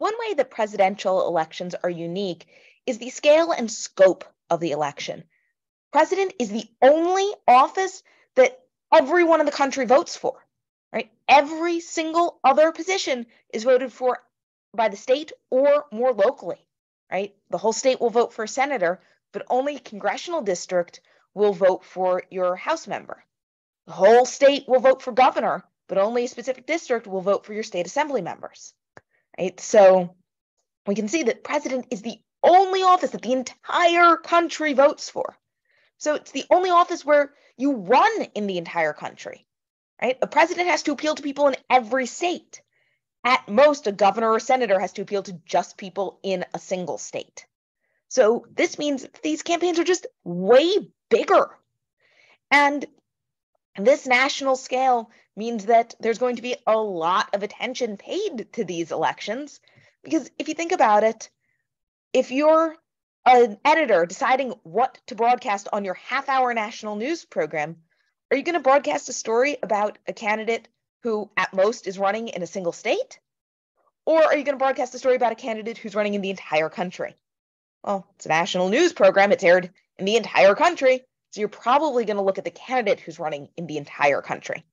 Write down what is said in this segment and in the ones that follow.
One way that presidential elections are unique is the scale and scope of the election. President is the only office that everyone in the country votes for, right? Every single other position is voted for by the state or more locally, right? The whole state will vote for a senator, but only a congressional district will vote for your House member. The whole state will vote for governor, but only a specific district will vote for your state assembly members, right? So we can see that president is the only office that the entire country votes for. So it's the only office where you run in the entire country, right? A president has to appeal to people in every state. At most, a governor or senator has to appeal to just people in a single state. So this means these campaigns are just way bigger. And this national scale means that there's going to be a lot of attention paid to these elections. Because if you think about it, if you're an editor deciding what to broadcast on your half-hour national news program, are you going to broadcast a story about a candidate who at most is running in a single state? Or are you going to broadcast a story about a candidate who's running in the entire country? Well, it's a national news program. It's aired in the entire country. So you're probably going to look at the candidate who's running in the entire country.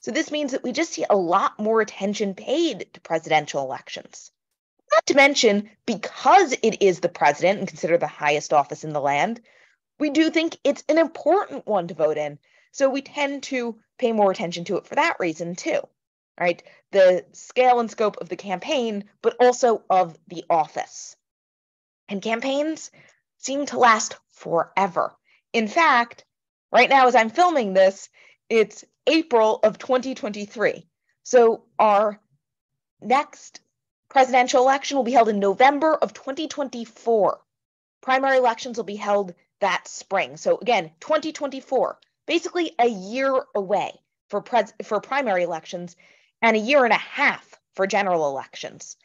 So this means that we just see a lot more attention paid to presidential elections. Not to mention, because it is the president and considered the highest office in the land, we do think it's an important one to vote in. So we tend to pay more attention to it for that reason too, right? The scale and scope of the campaign, but also of the office. And campaigns seem to last forever. In fact, right now as I'm filming this, it's April of 2023. So our next presidential election will be held in November of 2024. Primary elections will be held that spring. So again, 2024, basically a year away for primary elections and a year and a half for general elections.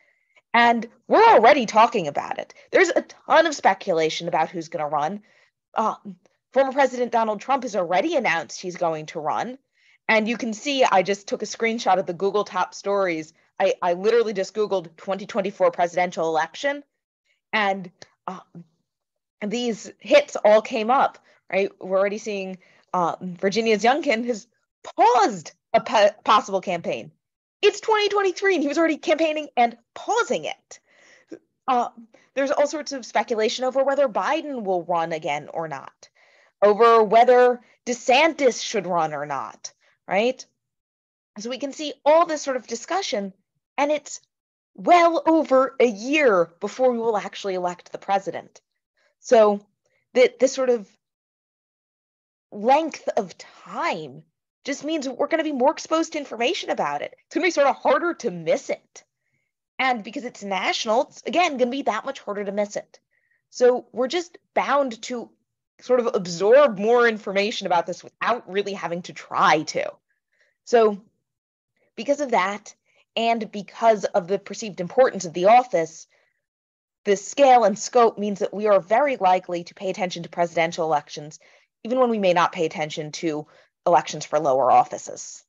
And we're already talking about it. There's a ton of speculation about who's going to run. Former President Donald Trump has already announced he's going to run. And you can see I just took a screenshot of the Google top stories. I literally just Googled 2024 presidential election, and these hits all came up, right? We're already seeing Virginia's Youngkin has paused a possible campaign. It's 2023, and he was already campaigning and pausing it. There's all sorts of speculation over whether Biden will run again or not, over whether DeSantis should run or not, right? So we can see all this sort of discussion, and it's well over a year before we will actually elect the president. So this sort of length of time just means we're going to be more exposed to information about it. It's going to be sort of harder to miss it. And because it's national, it's, again, going to be that much harder to miss it. So we're just bound to sort of absorb more information about this without really having to try to. So because of that, and because of the perceived importance of the office, the scale and scope means that we are very likely to pay attention to presidential elections, even when we may not pay attention to elections for lower offices.